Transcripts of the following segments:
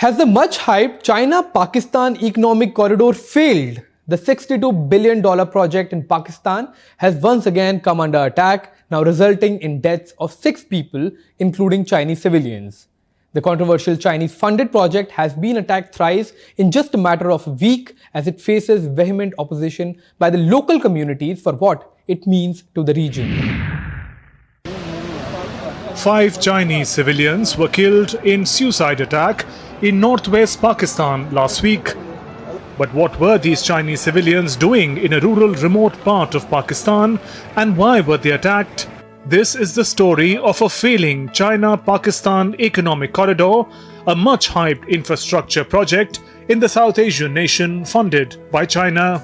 Has the much-hyped China-Pakistan economic corridor failed? The $62 billion project in Pakistan has once again come under attack, now resulting in deaths of 6 people, including Chinese civilians. The controversial Chinese-funded project has been attacked thrice in just a matter of a week as it faces vehement opposition by the local communities for what it means to the region. 5 Chinese civilians were killed in suicide attack in northwest Pakistan last week. But what were these Chinese civilians doing in a rural remote part of Pakistan, and why were they attacked? This is the story of a failing China-Pakistan economic corridor, a much-hyped infrastructure project in the South Asian nation funded by China.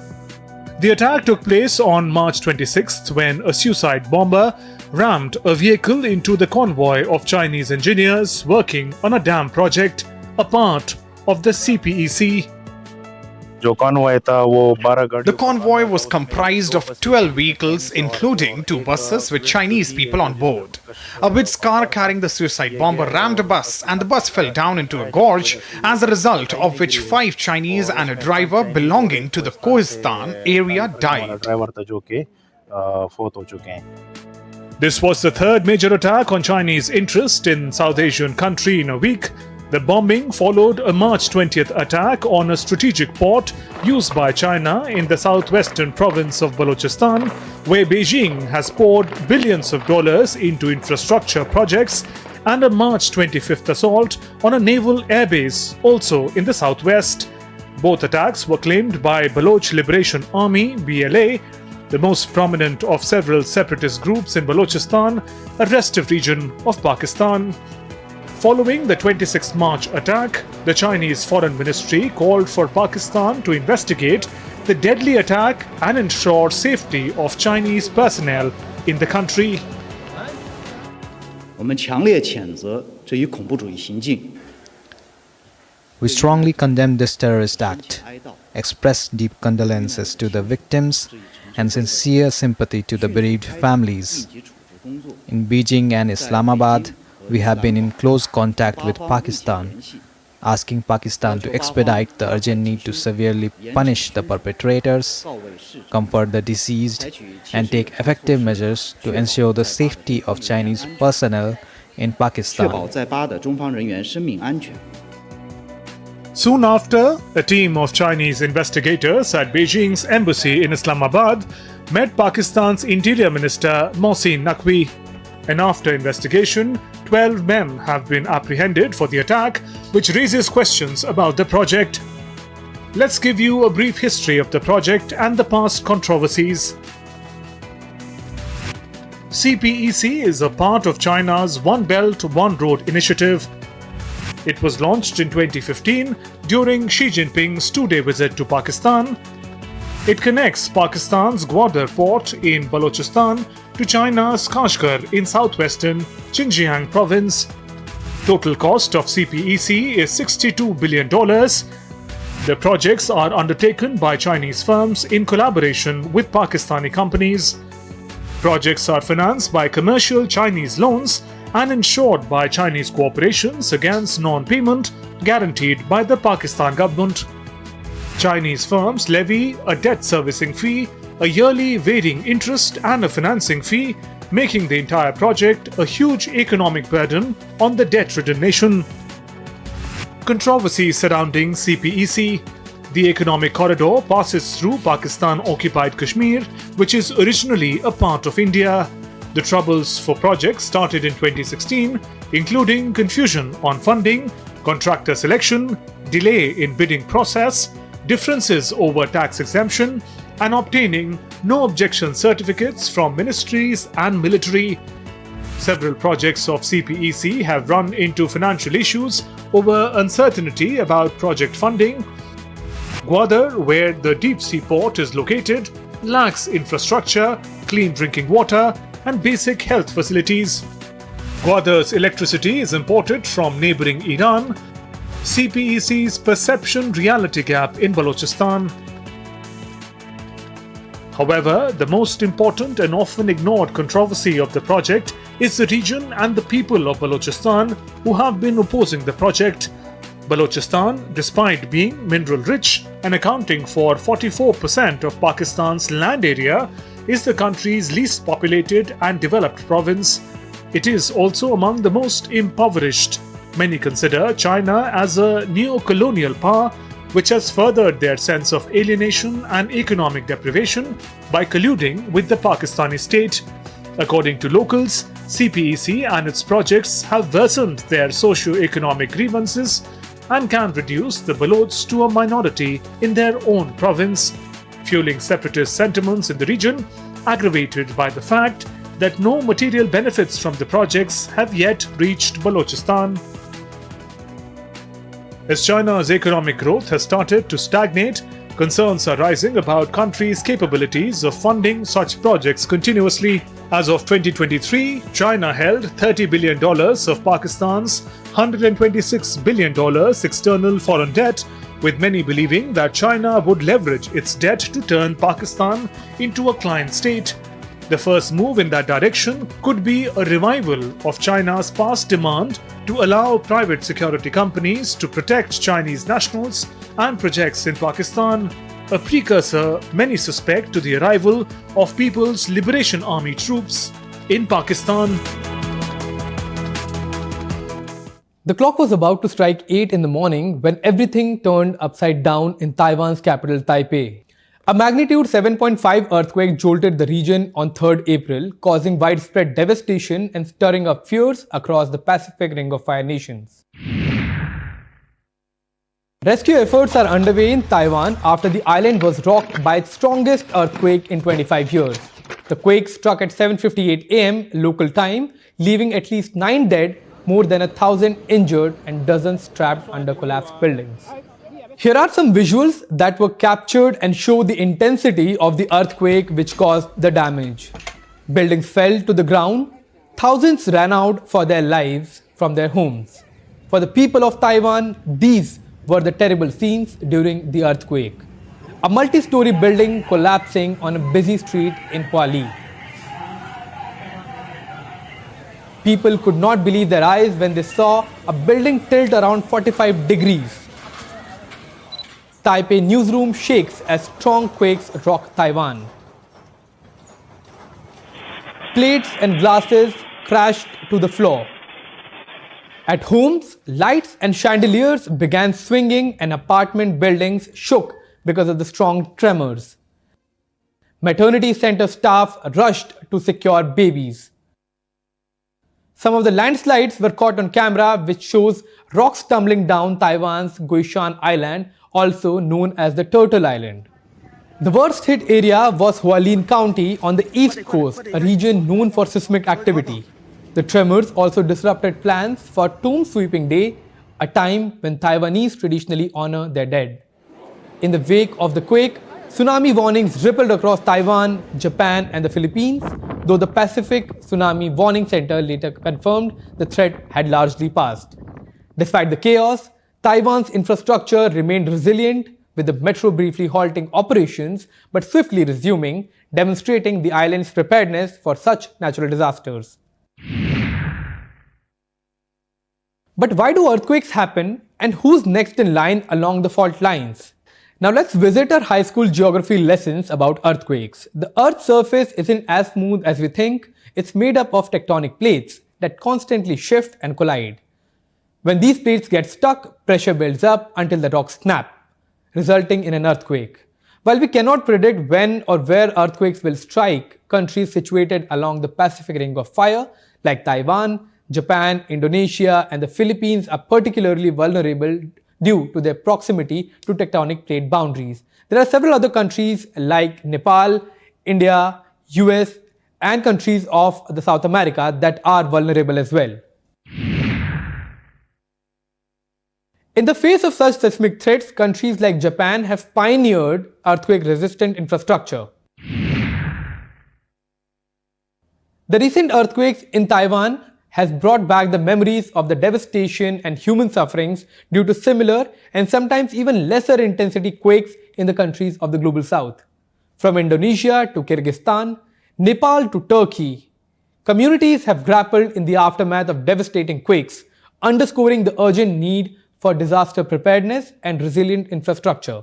The attack took place on March 26th when a suicide bomber rammed a vehicle into the convoy of Chinese engineers working on a dam project, a part of the CPEC. The convoy was comprised of 12 vehicles, including 2 buses with Chinese people on board. A Wits car carrying the suicide bomber rammed a bus, and the bus fell down into a gorge, as a result of which 5 Chinese and a driver belonging to the Kohistan area died. This was the 3rd major attack on Chinese interest in South Asian country in a week. The bombing followed a March 20th attack on a strategic port used by China in the southwestern province of Balochistan, where Beijing has poured billions of dollars into infrastructure projects, and a March 25th assault on a naval airbase also in the southwest. Both attacks were claimed by Baloch Liberation Army (BLA), the most prominent of several separatist groups in Balochistan, a restive region of Pakistan. Following the 26th March attack, the Chinese Foreign Ministry called for Pakistan to investigate the deadly attack and ensure safety of Chinese personnel in the country. We strongly condemn this terrorist act, express deep condolences to the victims and sincere sympathy to the bereaved families. In Beijing and Islamabad, we have been in close contact with Pakistan, asking Pakistan to expedite the urgent need to severely punish the perpetrators, comfort the deceased, and take effective measures to ensure the safety of Chinese personnel in Pakistan. Soon after, a team of Chinese investigators at Beijing's embassy in Islamabad met Pakistan's Interior Minister Mohsin Naqvi. And after investigation, 12 men have been apprehended for the attack, which raises questions about the project. Let's give you a brief history of the project and the past controversies. CPEC is a part of China's One Belt, One Road initiative. It was launched in 2015 during Xi Jinping's 2-day visit to Pakistan. It connects Pakistan's Gwadar port in Balochistan to China's Kashgar in southwestern Xinjiang province. Total cost of CPEC is $62 billion. The projects are undertaken by Chinese firms in collaboration with Pakistani companies. Projects are financed by commercial Chinese loans and insured by Chinese corporations against non-payment guaranteed by the Pakistan government. Chinese firms levy a debt servicing fee, a yearly varying interest, and a financing fee, making the entire project a huge economic burden on the debt-ridden nation. Controversy surrounding CPEC. The economic corridor passes through Pakistan-occupied Kashmir, which is originally a part of India. The troubles for projects started in 2016, including confusion on funding, contractor selection, delay in bidding process, differences over tax exemption, and obtaining no objection certificates from ministries and military. Several projects of CPEC have run into financial issues over uncertainty about project funding. Gwadar, where the deep sea port is located, lacks infrastructure, clean drinking water, and basic health facilities. Gwadar's electricity is imported from neighboring Iran. CPEC's perception-reality gap in Balochistan. However, the most important and often ignored controversy of the project is the region and the people of Balochistan who have been opposing the project. Balochistan, despite being mineral rich and accounting for 44% of Pakistan's land area, is the country's least populated and developed province. It is also among the most impoverished. Many consider China as a neo-colonial power which has furthered their sense of alienation and economic deprivation by colluding with the Pakistani state. According to locals, CPEC and its projects have worsened their socio-economic grievances and can reduce the Balochs to a minority in their own province, fueling separatist sentiments in the region, aggravated by the fact that no material benefits from the projects have yet reached Balochistan. As China's economic growth has started to stagnate, concerns are rising about countries' capabilities of funding such projects continuously. As of 2023, China held $30 billion of Pakistan's $126 billion external foreign debt, with many believing that China would leverage its debt to turn Pakistan into a client state. The first move in that direction could be a revival of China's past demand to allow private security companies to protect Chinese nationals and projects in Pakistan, a precursor, many suspect, to the arrival of People's Liberation Army troops in Pakistan. The clock was about to strike 8 in the morning when everything turned upside down in Taiwan's capital, Taipei. A magnitude 7.5 earthquake jolted the region on 3rd April, causing widespread devastation and stirring up fears across the Pacific Ring of Fire nations. Rescue efforts are underway in Taiwan after the island was rocked by its strongest earthquake in 25 years. The quake struck at 7:58 am local time, leaving at least 9 dead, more than 1,000 injured and dozens trapped under collapsed buildings. Here are some visuals that were captured and show the intensity of the earthquake which caused the damage. Buildings fell to the ground. Thousands ran out for their lives from their homes. For the people of Taiwan, these were the terrible scenes during the earthquake. A multi-story building collapsing on a busy street in Huali. People could not believe their eyes when they saw a building tilt around 45 degrees. Taipei newsroom shakes as strong quakes rock Taiwan. Plates and glasses crashed to the floor. At homes, lights and chandeliers began swinging and apartment buildings shook because of the strong tremors. Maternity center staff rushed to secure babies. Some of the landslides were caught on camera, which shows rocks tumbling down Taiwan's Guishan Island, also known as the Turtle Island. The worst hit area was Hualien County on the east coast, a region known for seismic activity. The tremors also disrupted plans for Tomb Sweeping Day, a time when Taiwanese traditionally honor their dead. In the wake of the quake, tsunami warnings rippled across Taiwan, Japan and the Philippines, though the Pacific Tsunami Warning Center later confirmed the threat had largely passed. Despite the chaos, Taiwan's infrastructure remained resilient, with the metro briefly halting operations but swiftly resuming, demonstrating the island's preparedness for such natural disasters. But why do earthquakes happen, and who's next in line along the fault lines? Now let's visit our high school geography lessons about earthquakes. The Earth's surface isn't as smooth as we think. It's made up of tectonic plates that constantly shift and collide. When these plates get stuck, pressure builds up until the rocks snap, resulting in an earthquake. While we cannot predict when or where earthquakes will strike, countries situated along the Pacific Ring of Fire like Taiwan, Japan, Indonesia and the Philippines are particularly vulnerable due to their proximity to tectonic plate boundaries. There are several other countries like Nepal, India, US and countries of the South America that are vulnerable as well. In the face of such seismic threats, countries like Japan have pioneered earthquake-resistant infrastructure. The recent earthquakes in Taiwan has brought back the memories of the devastation and human sufferings due to similar and sometimes even lesser intensity quakes in the countries of the global south. From Indonesia to Kyrgyzstan, Nepal to Turkey, communities have grappled in the aftermath of devastating quakes, underscoring the urgent need for disaster preparedness and resilient infrastructure.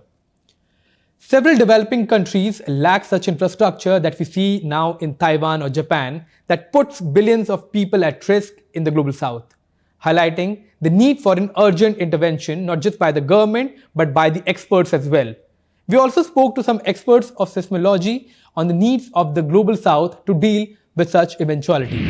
Several developing countries lack such infrastructure that we see now in Taiwan or Japan that puts billions of people at risk in the global south, highlighting the need for an urgent intervention not just by the government but by the experts as well. We also spoke to some experts of seismology on the needs of the global south to deal with such eventuality.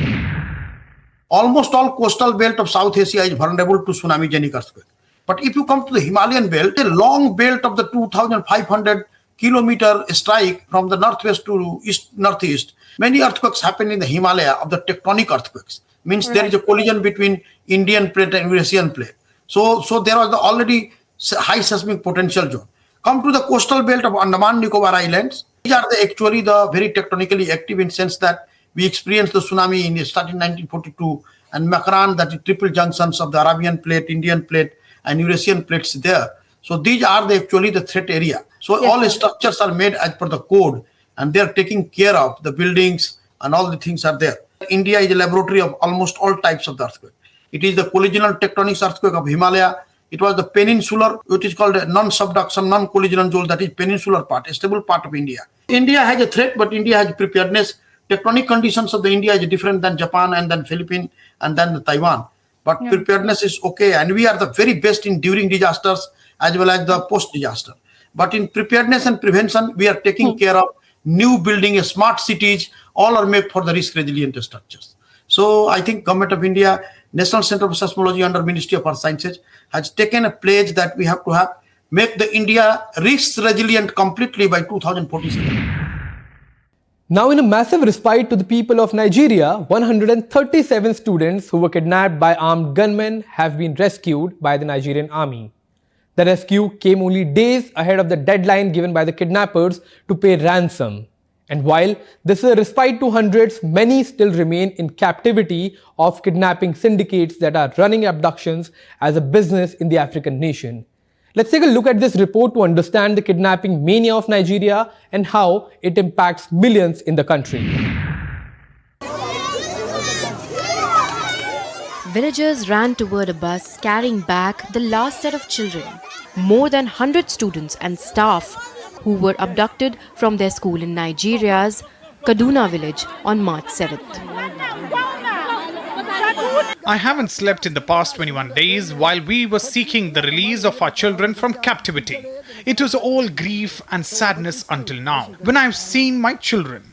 Almost all coastal belt of South Asia is vulnerable to tsunami-genic earthquake. But if you come to the Himalayan belt, a long belt of the 2,500 kilometer strike from the northwest to northeast, many earthquakes happen in the Himalaya of the tectonic earthquakes. Means there is a collision between Indian plate and Eurasian plate. So there was already high seismic potential zone. Come to the coastal belt of Andaman Nicobar Islands. These are actually the very tectonically active in sense that we experienced the tsunami in 1942 and Makaran, that is triple junctions of the Arabian plate, Indian plate and Eurasian plates there. So these are actually the threat area. So yes, all structures are made as per the code and they are taking care of the buildings and all the things are there. India is a laboratory of almost all types of the earthquake. It is the collisional tectonics earthquake of Himalaya. It was the peninsular, which is called a non-subduction, non-collisional zone, that is peninsular part, a stable part of India. India has a threat, but India has preparedness. Tectonic conditions of the India is different than Japan and then Philippines and then the Taiwan. But preparedness is okay, and we are the very best in during disasters as well as the post-disaster. But in preparedness and prevention, we are taking care of new building, smart cities, all are made for the risk-resilient structures. So I think Government of India, National Center for Seismology under Ministry of Earth Sciences has taken a pledge that we have to make the India risk-resilient completely by 2047. Now, in a massive respite to the people of Nigeria, 137 students who were kidnapped by armed gunmen have been rescued by the Nigerian army. The rescue came only days ahead of the deadline given by the kidnappers to pay ransom. And while this is a respite to hundreds, many still remain in captivity of kidnapping syndicates that are running abductions as a business in the African nation. Let's take a look at this report to understand the kidnapping mania of Nigeria and how it impacts millions in the country. Villagers ran toward a bus carrying back the last set of children, more than 100 students and staff who were abducted from their school in Nigeria's Kaduna village on March 7th. I haven't slept in the past 21 days while we were seeking the release of our children from captivity. It was all grief and sadness until now, when I've seen my children.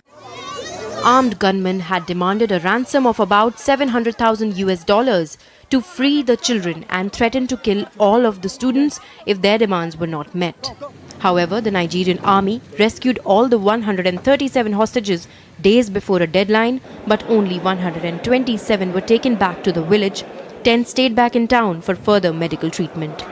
Armed gunmen had demanded a ransom of about $700,000 to free the children and threatened to kill all of the students if their demands were not met. However, the Nigerian army rescued all the 137 hostages days before a deadline, but only 127 were taken back to the village. 10 stayed back in town for further medical treatment.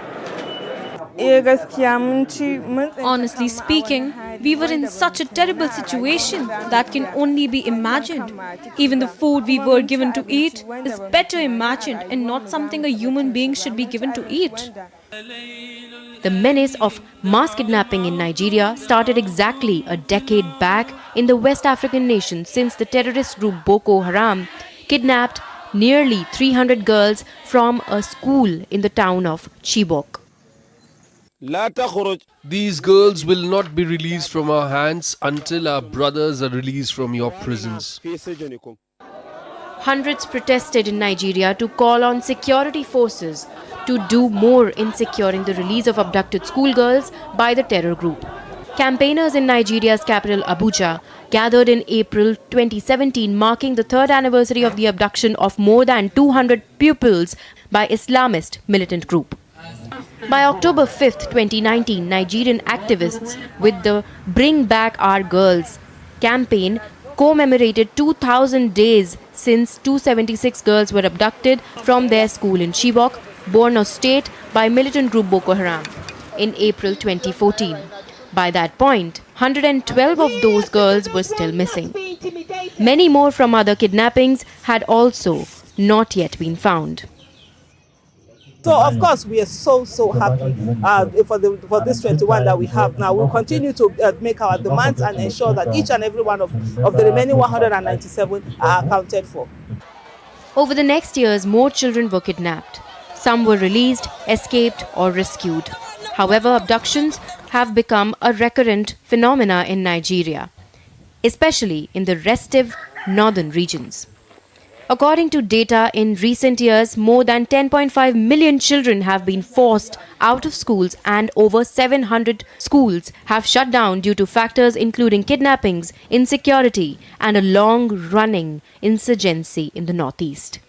Honestly speaking, we were in such a terrible situation that can only be imagined. Even the food we were given to eat is better imagined and not something a human being should be given to eat. The menace of mass kidnapping in Nigeria started exactly a decade back in the West African nation, since the terrorist group Boko Haram kidnapped nearly 300 girls from a school in the town of Chibok. These girls will not be released from our hands until our brothers are released from your prisons. Hundreds protested in Nigeria to call on security forces to do more in securing the release of abducted schoolgirls by the terror group. Campaigners in Nigeria's capital Abuja gathered in April 2017, marking the third anniversary of the abduction of more than 200 pupils by Islamist militant group. By October 5, 2019, Nigerian activists with the Bring Back Our Girls campaign commemorated 2,000 days since 276 girls were abducted from their school in Chibok, Borno State, by militant group Boko Haram in April 2014. By that point, 112 of those girls were still missing. Many more from other kidnappings had also not yet been found. So, of course, we are so happy for this 21 that we have now. We'll continue to make our demands and ensure that each and every one of the remaining 197 are accounted for. Over the next years, more children were kidnapped. Some were released, escaped, or rescued. However, abductions have become a recurrent phenomena in Nigeria, especially in the restive northern regions. According to data, in recent years, more than 10.5 million children have been forced out of schools and over 700 schools have shut down due to factors including kidnappings, insecurity, and a long-running insurgency in the northeast.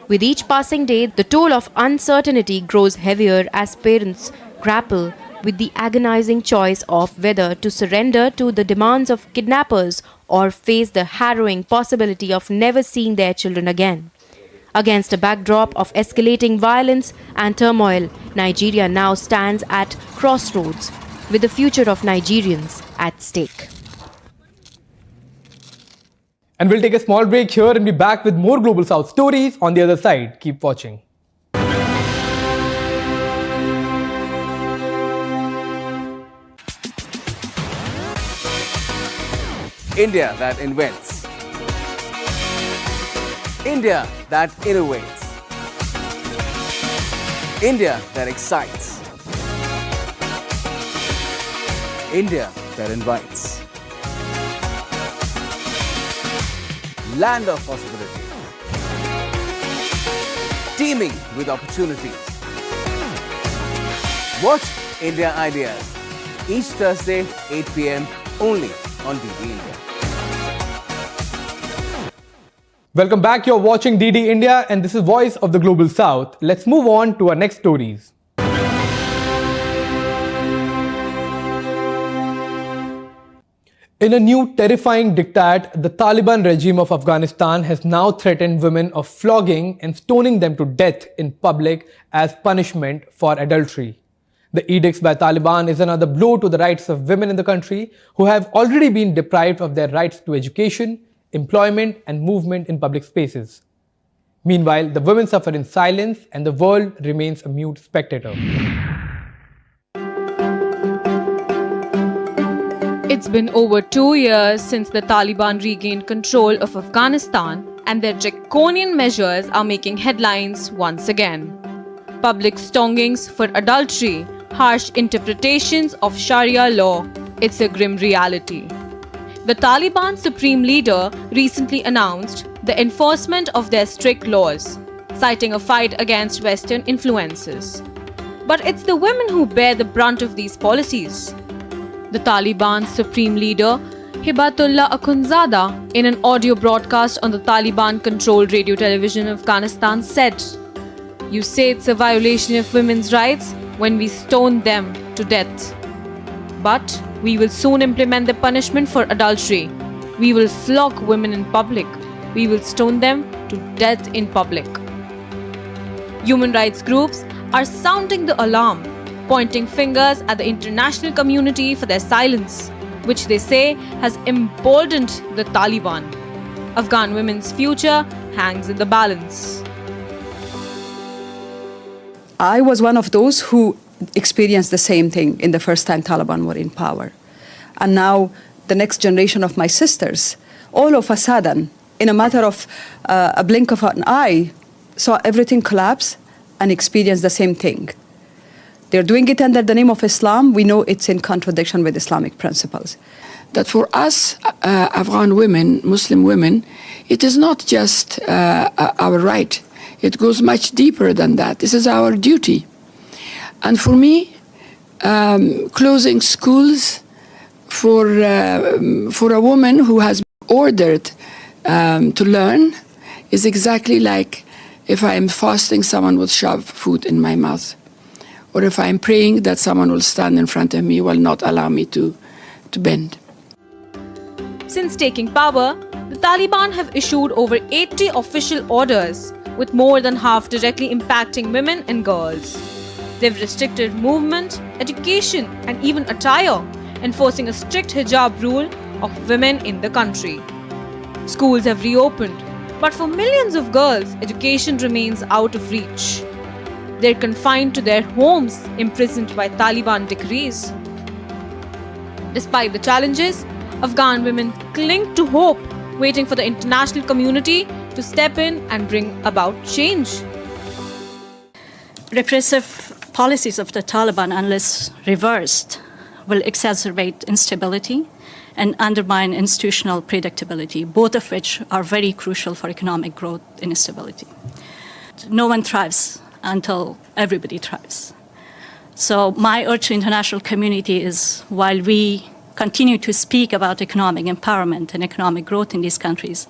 With each passing day, the toll of uncertainty grows heavier as parents grapple with the agonizing choice of whether to surrender to the demands of kidnappers or face the harrowing possibility of never seeing their children again. Against a backdrop of escalating violence and turmoil, Nigeria now stands at crossroads with the future of Nigerians at stake. And we'll take a small break here and be back with more Global South stories on the other side. Keep watching. India that invents. India that innovates. India that excites. India that invites. Land of possibility. Teeming with opportunities. Watch India Ideas each Thursday, 8 p.m. only on DD India. Welcome back. You're watching DD India and this is Voice of the Global South. Let's move on to our next stories. In a new terrifying diktat, the Taliban regime of Afghanistan has now threatened women of flogging and stoning them to death in public as punishment for adultery. The edicts by Taliban is another blow to the rights of women in the country who have already been deprived of their rights to education, employment and movement in public spaces. Meanwhile, the women suffer in silence and the world remains a mute spectator. It's been over 2 years since the Taliban regained control of Afghanistan, and their draconian measures are making headlines once again. Public stonings for adultery, harsh interpretations of Sharia law, it's a grim reality. The Taliban supreme leader recently announced the enforcement of their strict laws, citing a fight against Western influences. But it's the women who bear the brunt of these policies. The Taliban supreme leader, Hibatullah Akhundzada, in an audio broadcast on the Taliban-controlled radio television of Afghanistan said, "You say it's a violation of women's rights when we stone them to death. But we will soon implement the punishment for adultery. We will flog women in public. We will stone them to death in public." Human rights groups are sounding the alarm, pointing fingers at the international community for their silence, which they say has emboldened the Taliban. Afghan women's future hangs in the balance. I was one of those who experienced the same thing in the first time Taliban were in power. And now the next generation of my sisters, all of a sudden, in a matter of a blink of an eye, saw everything collapse and experienced the same thing. They're doing it under the name of Islam. We know it's in contradiction with Islamic principles. That for us, Afghan women, Muslim women, it is not just our right. It goes much deeper than that. This is our duty. And for me, closing schools for a woman who has been ordered to learn is exactly like if I am fasting, someone will shove food in my mouth. Or if I am praying, that someone will stand in front of me, will not allow me to bend. Since taking power, the Taliban have issued over 80 official orders, with more than half directly impacting women and girls. They've restricted movement, education, and even attire, enforcing a strict hijab rule of women in the country. Schools have reopened, but for millions of girls, education remains out of reach. They're confined to their homes, imprisoned by Taliban decrees. Despite the challenges, Afghan women cling to hope, waiting for the international community to step in and bring about change. repressive policies of the Taliban, unless reversed, will exacerbate instability and undermine institutional predictability, both of which are very crucial for economic growth and stability. No one thrives until everybody thrives. So my urge to international community is, while we continue to speak about economic empowerment and economic growth in these countries,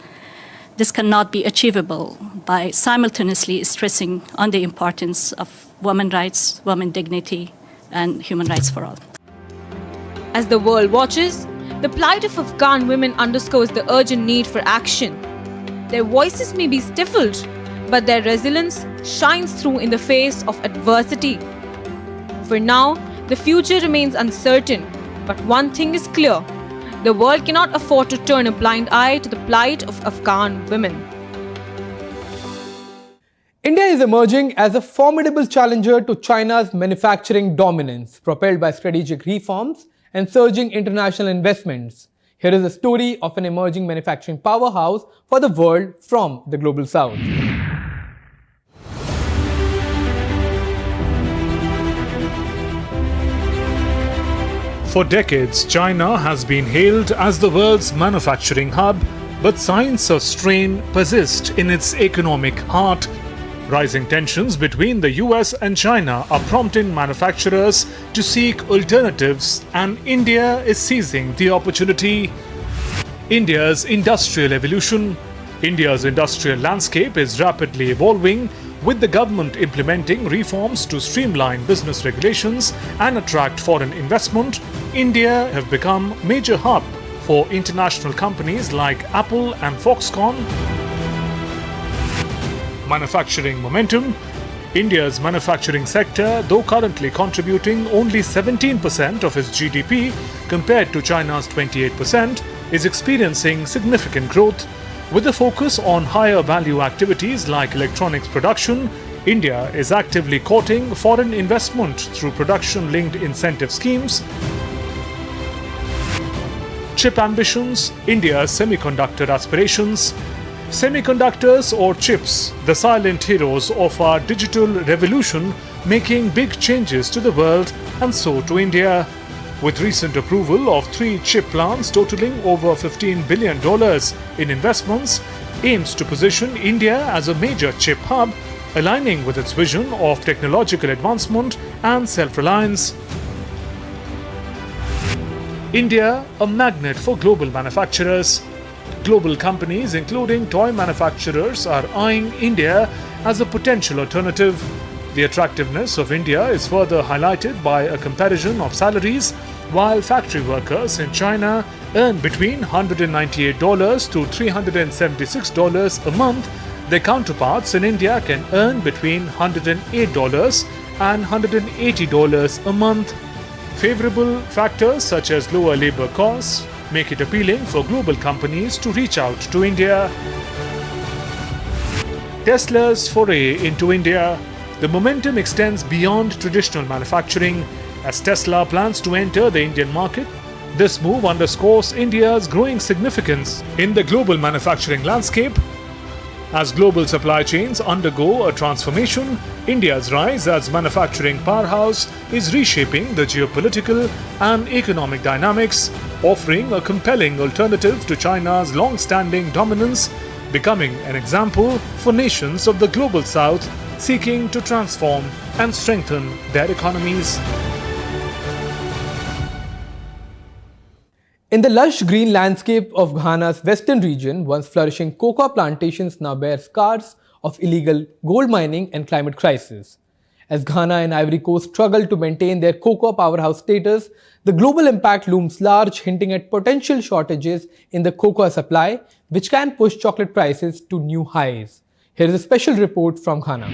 this cannot be achievable by simultaneously stressing on the importance of women's rights, women's dignity, and human rights for all. As the world watches, the plight of Afghan women underscores the urgent need for action. Their voices may be stifled, but their resilience shines through in the face of adversity. For now, the future remains uncertain, but one thing is clear: the world cannot afford to turn a blind eye to the plight of Afghan women. India is emerging as a formidable challenger to China's manufacturing dominance, propelled by strategic reforms and surging international investments. Here is a story of an emerging manufacturing powerhouse for the world from the Global South. For decades, China has been hailed as the world's manufacturing hub, but signs of strain persist in its economic heart. Rising tensions between the US and China are prompting manufacturers to seek alternatives, and India is seizing the opportunity. India's industrial evolution. India's industrial landscape is rapidly evolving, with the government implementing reforms to streamline business regulations and attract foreign investment. India have become major hub for international companies like Apple and Foxconn. Manufacturing momentum. India's manufacturing sector, though currently contributing only 17% of its GDP compared to China's 28%, is experiencing significant growth. With a focus on higher value activities like electronics production, India is actively courting foreign investment through production-linked incentive schemes. Chip ambitions. India's semiconductor aspirations. Semiconductors, or chips, the silent heroes of our digital revolution, making big changes to the world, and so to India. With recent approval of 3 chip plants totaling over $15 billion in investments, aims to position India as a major chip hub, aligning with its vision of technological advancement and self-reliance. India, a magnet for global manufacturers. Global companies, including toy manufacturers, are eyeing India as a potential alternative. The attractiveness of India is further highlighted by a comparison of salaries. While factory workers in China earn between $198 to $376 a month, their counterparts in India can earn between $108 and $180 a month. Favorable factors such as lower labor costs make it appealing for global companies to reach out to India. Tesla's foray into India. The momentum extends beyond traditional manufacturing as Tesla plans to enter the Indian market. This move underscores India's growing significance in the global manufacturing landscape. As global supply chains undergo a transformation, India's rise as manufacturing powerhouse is reshaping the geopolitical and economic dynamics, offering a compelling alternative to China's long-standing dominance, becoming an example for nations of the Global South seeking to transform and strengthen their economies. In the lush green landscape of Ghana's western region, once flourishing cocoa plantations now bear scars of illegal gold mining and climate crisis. As Ghana and Ivory Coast struggle to maintain their cocoa powerhouse status, the global impact looms large, hinting at potential shortages in the cocoa supply, which can push chocolate prices to new highs. Here is a special report from Ghana.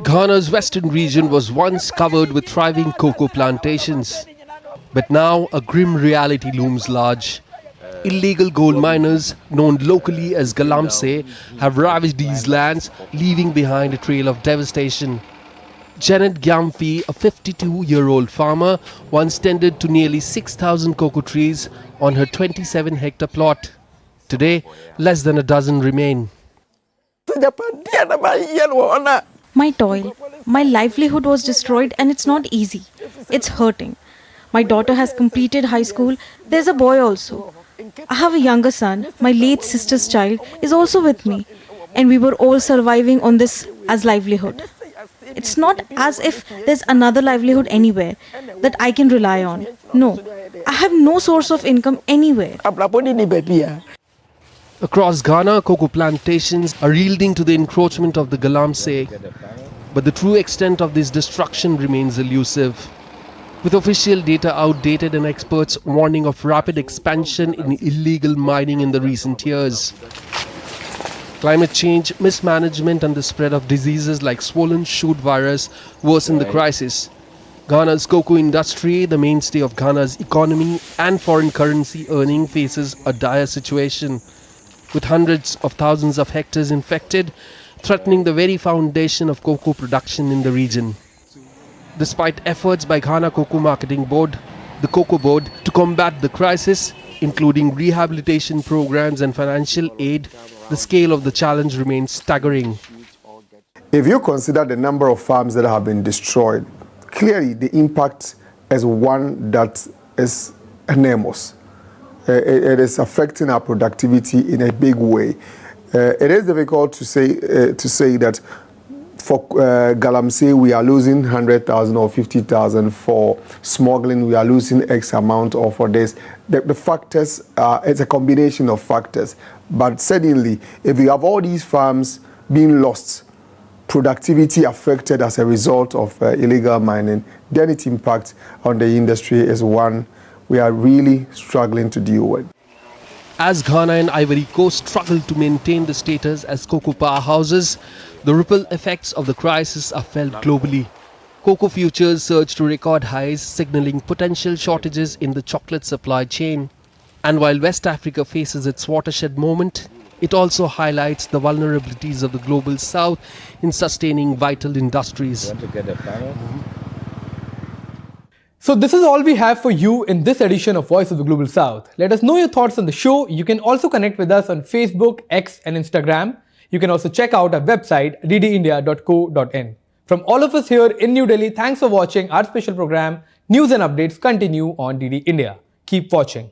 Ghana's western region was once covered with thriving cocoa plantations. But now a grim reality looms large. Illegal gold miners, known locally as Galamsey, have ravaged these lands, leaving behind a trail of devastation. Janet Gyamfi, a 52-year-old farmer, once tended to nearly 6,000 cocoa trees on her 27-hectare plot. Today, less than a dozen remain. My toil, my livelihood was destroyed, and it's not easy. It's hurting. My daughter has completed high school. There's a boy also. I have a younger son. My late sister's child is also with me. And we were all surviving on this as livelihood. It's not as if there's another livelihood anywhere that I can rely on. No, I have no source of income anywhere. Across Ghana, cocoa plantations are yielding to the encroachment of the Galamsey. But the true extent of this destruction remains elusive. With official data outdated and experts warning of rapid expansion in illegal mining in the recent years. Climate change, mismanagement and the spread of diseases like swollen shoot virus worsen the crisis. Ghana's cocoa industry, the mainstay of Ghana's economy and foreign currency earning, faces a dire situation, with hundreds of thousands of hectares infected, threatening the very foundation of cocoa production in the region. Despite efforts by Ghana Cocoa Marketing Board, the Cocoa Board, to combat the crisis, including rehabilitation programs and financial aid, the scale of the challenge remains staggering. If you consider the number of farms that have been destroyed, clearly the impact is one that is enormous. It is affecting our productivity in a big way. It is difficult to say that for Galamsey we are losing 100,000 or 50,000. For smuggling we are losing X amount, or for this. The factors, it's a combination of factors. But suddenly, if you have all these farms being lost, productivity affected as a result of illegal mining, then its impact on the industry is one we are really struggling to deal with. As Ghana and Ivory Coast struggle to maintain the status as cocoa powerhouses, the ripple effects of the crisis are felt globally. Cocoa futures surge to record highs, signaling potential shortages in the chocolate supply chain. And while West Africa faces its watershed moment, it also highlights the vulnerabilities of the global south in sustaining vital industries. So this is all we have for you in this edition of Voice of the Global South. Let us know your thoughts on the show. You can also connect with us on Facebook, X and Instagram. You can also check out our website ddindia.co.in. From all of us here in New Delhi, thanks for watching our special program. News and updates continue on DD India. Keep watching.